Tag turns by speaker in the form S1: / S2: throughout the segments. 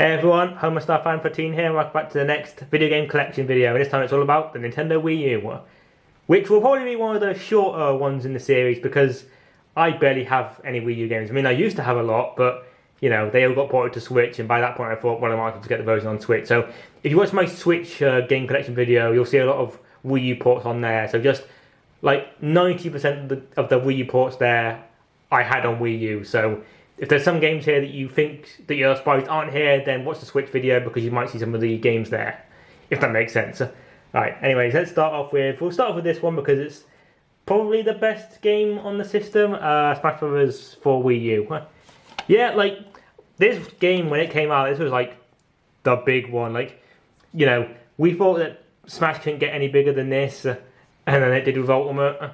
S1: Hey everyone, Homestar Fan 14 here, and welcome back to the next video game collection video. And this time it's all about the Nintendo Wii U, which will probably be one of the shorter ones in the series because I barely have any Wii U games. I mean, I used to have a lot, but you know, they all got ported to Switch, and by that point I thought, well, I might as well get the version on Switch. So if you watch my Switch game collection video, you'll see a lot of Wii U ports on there. So just like 90% of the Wii U ports there I had on Wii U. So if there's some games here that you think that you're surprised aren't here, then watch the Switch video because you might see some of the games there, if that makes sense. Right, anyways, we'll start off with this one because it's probably the best game on the system, Smash Bros. For Wii U. Yeah, like, this game, when it came out, this was like the big one. Like, you know, we thought that Smash couldn't get any bigger than this, and then it did with Ultimate.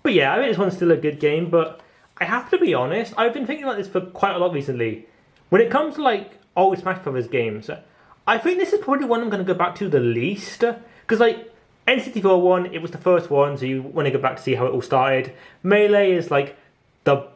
S1: But yeah, I think this one's still a good game, but I have to be honest, I've been thinking about this for quite a lot recently. When it comes to like old Smash Bros. Games, I think this is probably one I'm going to go back to the least. Because like N64 one, it was the first one, so you want to go back to see how it all started. Melee is like the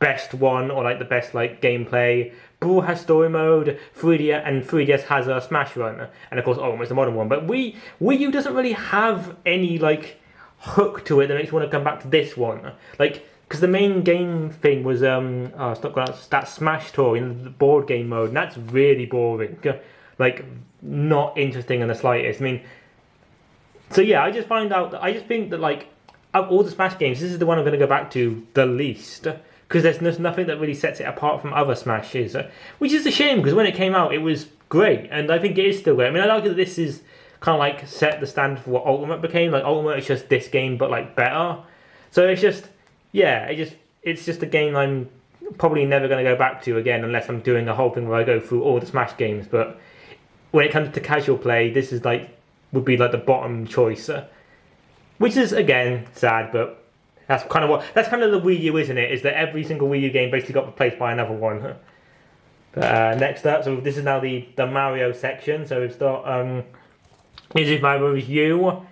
S1: best one, or like the best like gameplay. Brawl has story mode, 3DS has a Smash Run, and of course Ultimate's the modern one. But Wii U doesn't really have any like hook to it that makes you want to come back to this one. Like, because the main game thing was that Smash Tour in the board game mode, and that's really boring. Like, not interesting in the slightest. I mean, so yeah, I just think that like of all the Smash games, this is the one I'm going to go back to the least, because there's nothing that really sets it apart from other Smashes, which is a shame because when it came out it was great, and I think it is still great. I mean, I argue that this is kind of like set the standard for what Ultimate became. Like, Ultimate is just this game but like better. So it's just, yeah, it's just a game I'm probably never going to go back to again unless I'm doing a whole thing where I go through all the Smash games. But when it comes to casual play, this is would be like the bottom choice, which is again sad, but that's kind of the Wii U, isn't it? Is that every single Wii U game basically got replaced by another one. But next up, so this is now the Mario section. So we've got this is Mario Bros. U.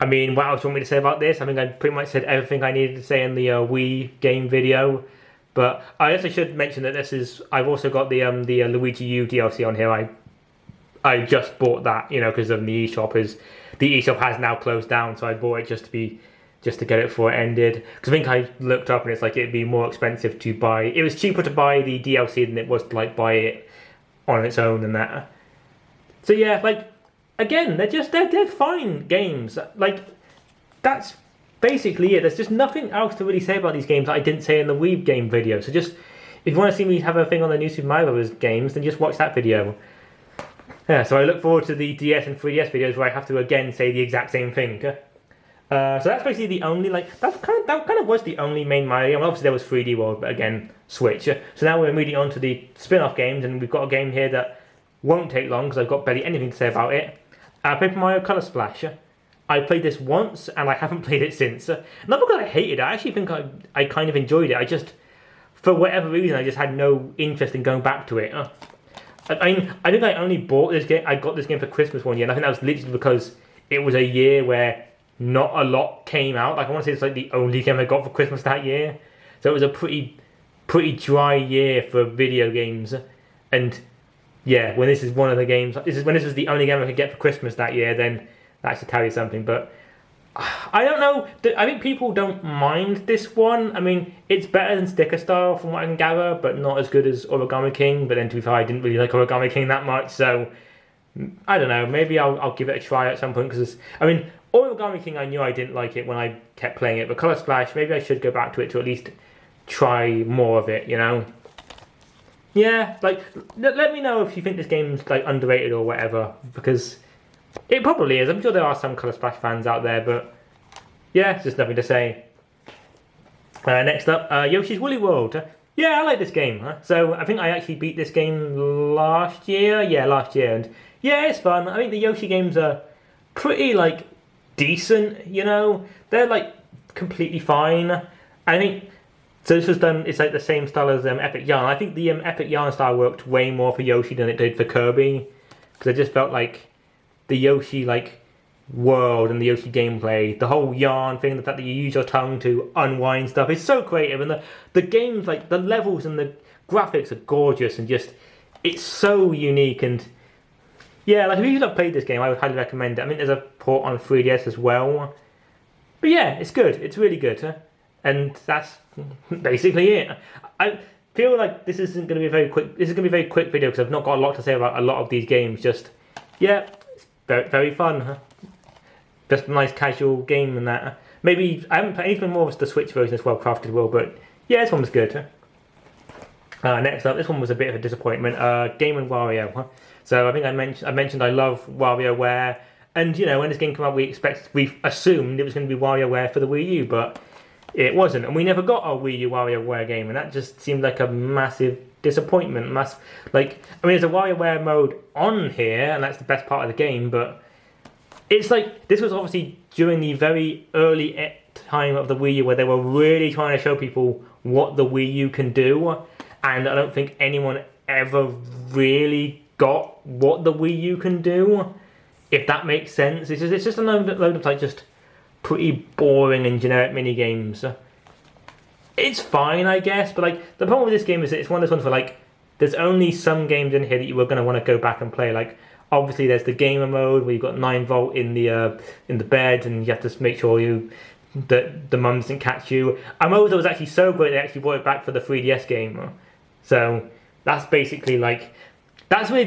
S1: I mean, what else do you want me to say about this? I think I pretty much said everything I needed to say in the Wii game video. But I also should mention that I've also got the Luigi U DLC on here. I just bought that, you know, because of the eShop. The eShop has now closed down, so I bought it just to get it before it ended. Because I think I looked up and it's like it'd be more expensive to buy. It was cheaper to buy the DLC than it was to like buy it on its own and that. So yeah, like, again, they're fine games. Like, that's basically it. There's just nothing else to really say about these games that I didn't say in the Wii game video. So just, if you want to see me have a thing on the new Super Mario Bros. Games, then just watch that video. Yeah, so I look forward to the DS and 3DS videos where I have to again say the exact same thing. So that's basically the only, like, that kind of was the only main Mario game. Obviously there was 3D World, but again, Switch. So now we're moving on to the spin-off games, and we've got a game here that won't take long because I've got barely anything to say about it. Paper Mario Color Splash. I played this once and I haven't played it since. Not because I hated it, I actually think I kind of enjoyed it. I just, for whatever reason, I just had no interest in going back to it. I mean, I think I only bought this game, I got this game for Christmas one year, and I think that was literally because it was a year where not a lot came out. Like, I want to say it's like the only game I got for Christmas that year. So it was a pretty dry year for video games. And yeah, when this is one of the games, when this was the only game I could get for Christmas that year, then that should tell you something. But I don't know. I think people don't mind this one. I mean, it's better than Sticker Style from what I can gather, but not as good as Origami King. But then to be fair, I didn't really like Origami King that much, so I don't know. Maybe I'll give it a try at some point, because I mean, Origami King, I knew I didn't like it when I kept playing it, but Color Splash, maybe I should go back to it to at least try more of it, you know? Yeah, like, let me know if you think this game's like underrated or whatever, because it probably is. I'm sure there are some Color Splash fans out there, but yeah, it's just nothing to say. Next up, Yoshi's Woolly World. Yeah, I like this game. So I think I actually beat this game last year. Yeah, last year, and yeah, it's fun. I think the Yoshi games are pretty like decent. You know, they're like completely fine. I think. So this was done, it's like the same style as Epic Yarn. I think the Epic Yarn style worked way more for Yoshi than it did for Kirby. Because I just felt like the Yoshi like world and the Yoshi gameplay, the whole yarn thing, the fact that you use your tongue to unwind stuff is so creative. And the games, like the levels and the graphics are gorgeous, and just, it's so unique, and yeah, like if you've not played this game, I would highly recommend it. I mean, there's a port on 3DS as well, but yeah, it's good. It's really good, and that's basically it. I feel like this isn't going to be a very quick. This is going to be a very quick video because I've not got a lot to say about a lot of these games. Just yeah, it's very fun. Just a nice casual game and that. Maybe I haven't played anything more of the Switch version as well, Crafted World, but yeah, this one was good. Next up, this one was a bit of a disappointment. Game and Wario. So I think I mentioned I love WarioWare, and you know when this game came out, we assumed it was going to be WarioWare for the Wii U, but it wasn't, and we never got a Wii U WarioWare game, and that just seemed like a massive disappointment. Like, I mean, there's a WarioWare mode on here, and that's the best part of the game, but it's like this was obviously during the very early time of the Wii U where they were really trying to show people what the Wii U can do, and I don't think anyone ever really got what the Wii U can do, if that makes sense. It's just a load of like just pretty boring and generic mini games. It's fine, I guess, but like the problem with this game is that it's one of those ones where like there's only some games in here that you were going to want to go back and play. Like obviously there's the gamer mode where you've got 9-volt in the bed, and you have to make sure that the mum doesn't catch you. A mode that was actually so great they actually brought it back for the 3DS game. So that's basically like that's really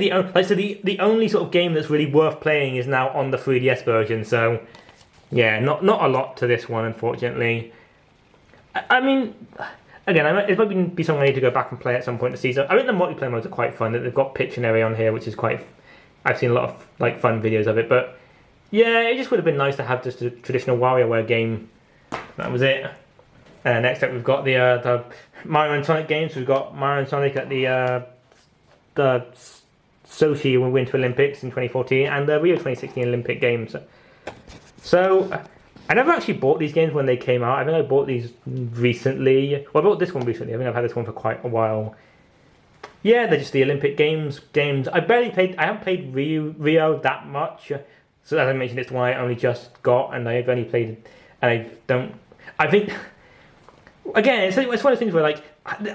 S1: the only sort of game that's really worth playing is now on the 3DS version. So yeah, not a lot to this one, unfortunately. I mean, again, it might be something I need to go back and play at some point this season. I think the multiplayer modes are quite fun. They've got Pictionary on here, which is quite. I've seen a lot of like fun videos of it, but yeah, it just would have been nice to have just a traditional WarioWare game. That was it. Next up, we've got the Mario and Sonic games. We've got Mario and Sonic at the Sochi Winter Olympics in 2014 and the Rio 2016 Olympic Games. So I never actually bought these games when they came out. I think I bought these recently. Well, I bought this one recently. I think I've had this one for quite a while. Yeah, they're just the Olympic games. I haven't played Rio that much. So as I mentioned, it's the one I only just got, and I've only played. And I think. Again, it's one of those things where, like,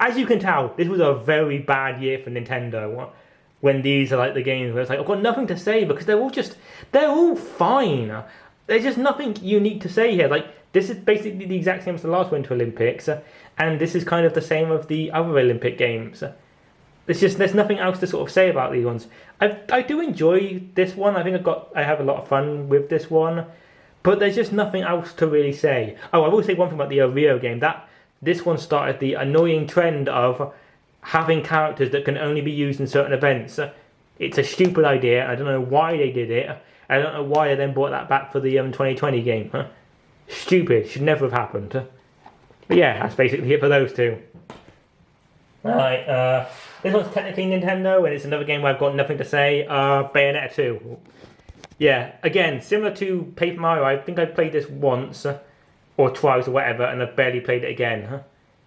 S1: as you can tell, this was a very bad year for Nintendo. When these are like the games where it's like I've got nothing to say because they're all fine. There's just nothing unique to say here. Like this is basically the exact same as the last Winter Olympics, and this is kind of the same of the other Olympic Games. There's nothing else to sort of say about these ones. I do enjoy this one. I think I have a lot of fun with this one, but there's just nothing else to really say. Oh, I will say one thing about the Rio game. That this one started the annoying trend of having characters that can only be used in certain events. It's a stupid idea. I don't know why they did it. I don't know why they then brought that back for the 2020 game. Stupid. Should never have happened. But yeah, that's basically it for those two. Alright, this one's technically Nintendo, and it's another game where I've got nothing to say. Bayonetta 2. Yeah, again, similar to Paper Mario, I think I played this once, or twice, or whatever, and I've barely played it again.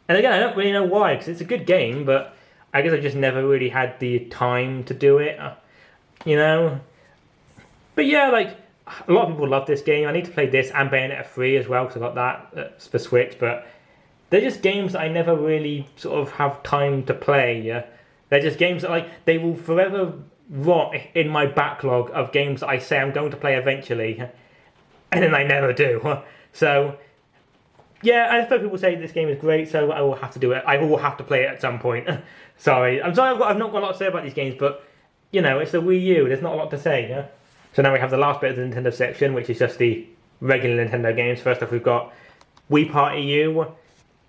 S1: And again, I don't really know why, because it's a good game, but I guess I just never really had the time to do it, you know? But yeah, like, a lot of people love this game. I need to play this and Bayonetta 3 as well, because I got that for Switch, but they're just games that I never really sort of have time to play, yeah? They're just games that, like, they will forever rot in my backlog of games that I say I'm going to play eventually, and then I never do. So yeah, I've heard people say this game is great, so I will have to do it. I will have to play it at some point. Sorry, I'm sorry I've not got a lot to say about these games, but, you know, it's the Wii U, there's not a lot to say, yeah? So now we have the last bit of the Nintendo section, which is just the regular Nintendo games. First off, we've got Wii Party U.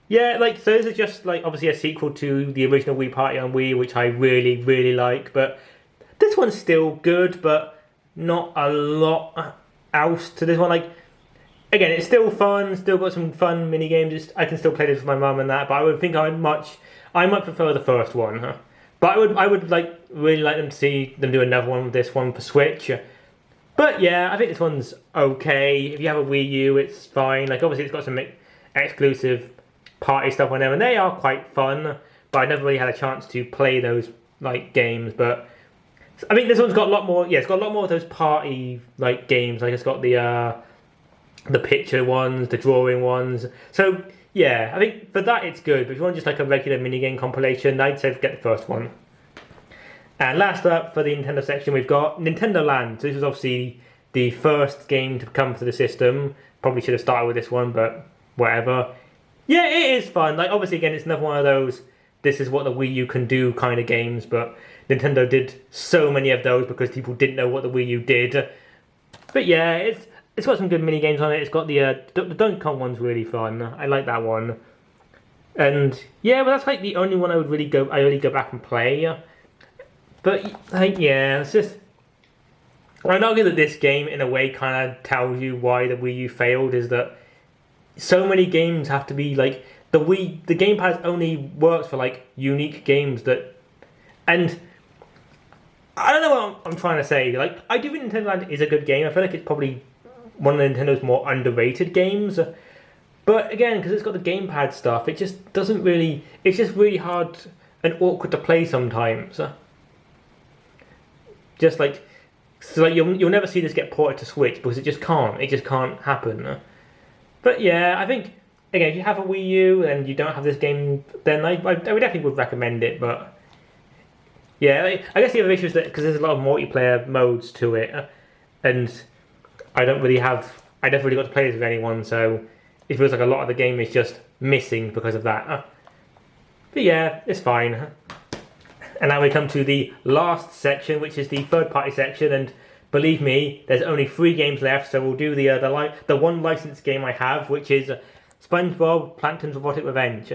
S1: Yeah, like, so this is just, like, obviously a sequel to the original Wii Party on Wii, which I really, really like, but this one's still good, but not a lot else to this one. Like, again, it's still fun, still got some fun mini games. I can still play this with my mum and that, but I would think I might prefer the first one. But I would like really like them to see them do another one with this one for Switch. But yeah, I think this one's okay. If you have a Wii U, it's fine. Like obviously it's got some exclusive party stuff on there, and they are quite fun. But I never really had a chance to play those like games. But I think this one's got a lot more. Yeah, it's got a lot more of those party like games. Like it's got the picture ones, the drawing ones. So yeah, I think for that it's good. But if you want just like a regular minigame compilation, I'd say get the first one. And last up for the Nintendo section, we've got Nintendo Land. So this was obviously the first game to come to the system. Probably should have started with this one, but whatever. Yeah, it is fun. Like, obviously, again, it's another one of those, this is what the Wii U can do kind of games, but Nintendo did so many of those because people didn't know what the Wii U did. But yeah, it's got some good mini games on it. It's got the Donkey Kong one's really fun. I like that one. And yeah, well, that's like the only one I only go back and play. But like, yeah, it's just, I'd argue that this game in a way kind of tells you why the Wii U failed, is that so many games have to be like, the gamepad only works for like unique games that, and I don't know what I'm trying to say. Like, I do think Nintendo Land is a good game. I feel like it's probably one of Nintendo's more underrated games. But again, because it's got the gamepad stuff, it just doesn't really, it's just really hard and awkward to play sometimes. Just like, so like you'll never see this get ported to Switch because it just can't happen. But yeah, I think, again, if you have a Wii U and you don't have this game, then I definitely would recommend it. But yeah, I guess the other issue is that because there's a lot of multiplayer modes to it, and I never really got to play this with anyone, so it feels like a lot of the game is just missing because of that. But yeah, it's fine. And now we come to the last section, which is the third-party section, and believe me, there's only 3 games left, so we'll do the one licensed game I have, which is SpongeBob Plankton's Robotic Revenge.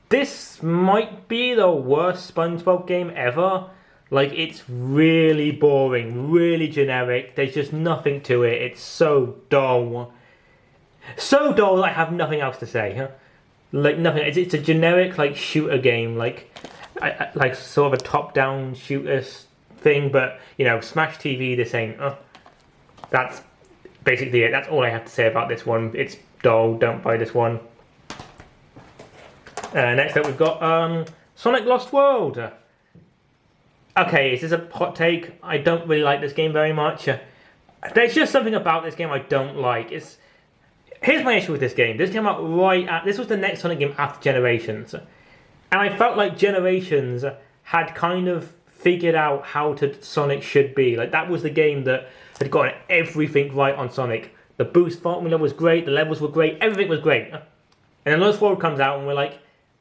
S1: This might be the worst SpongeBob game ever. Like, it's really boring, really generic. There's just nothing to it. It's so dull. So dull that I have nothing else to say. Like, nothing. It's a generic, like, shooter game. Like sort of a top-down shooter thing, but, you know, Smash TV, this ain't. That's basically it. That's all I have to say about this one. It's dull. Don't buy this one. Next up, we've got Sonic Lost World. Okay, this is a hot take. I don't really like this game very much. There's just something about this game I don't like. Here's my issue with this game. This came out this was the next Sonic game after Generations. And I felt like Generations had kind of figured out how Sonic should be. Like, that was the game that had gotten everything right on Sonic. The boost formula was great, the levels were great, everything was great. And then Lost World comes out and we're like,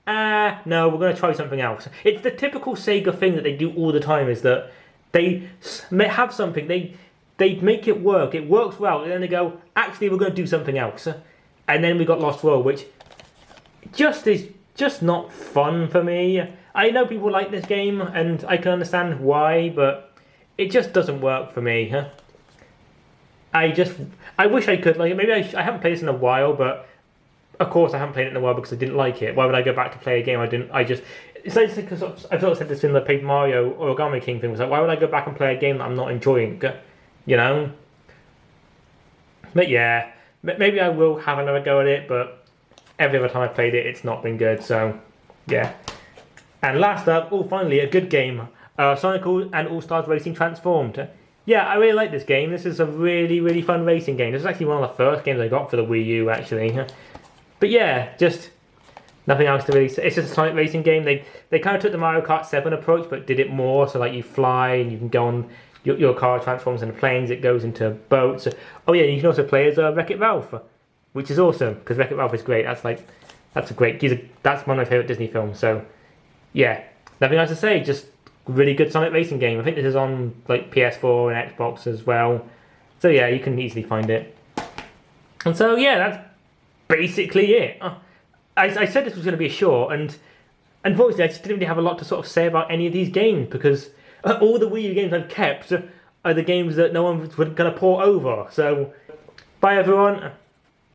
S1: no, we're going to try something else. It's the typical Sega thing that they do all the time, is that they have something, they make it works well, and then they go, actually, we're going to do something else. And then we got Lost World, which is just not fun for me. I know people like this game, and I can understand why, but it just doesn't work for me. I wish I could, like, maybe I haven't played this in a while, but of course I haven't played it in a while because I didn't like it. Why would I go back to play a game it's like, because I've sort of said this in the Paper Mario Origami King thing, was like, why would I go back and play a game that I'm not enjoying, you know? But yeah, maybe I will have another go at it, but every other time I've played it, it's not been good, so yeah. And last up, finally, a good game, Sonic and All-Stars Racing Transformed. Yeah, I really like this game. This is a really, really fun racing game. This is actually one of the first games I got for the Wii U, actually. But yeah, just nothing else to really say. It's just a Sonic racing game. They kind of took the Mario Kart 7 approach, but did it more. So like, you fly and you can go on, your car transforms into planes, it goes into boats. Oh yeah, you can also play as Wreck-It Ralph, which is awesome, because Wreck-It Ralph is great. That's one of my favourite Disney films. So yeah, nothing else to say, just really good Sonic racing game. I think this is on like PS4 and Xbox as well. So yeah, you can easily find it. And so yeah, that's basically it. I said this was going to be a short, and unfortunately I just didn't really have a lot to sort of say about any of these games, because all the Wii U games I've kept are the games that no one's going to port over. So bye everyone.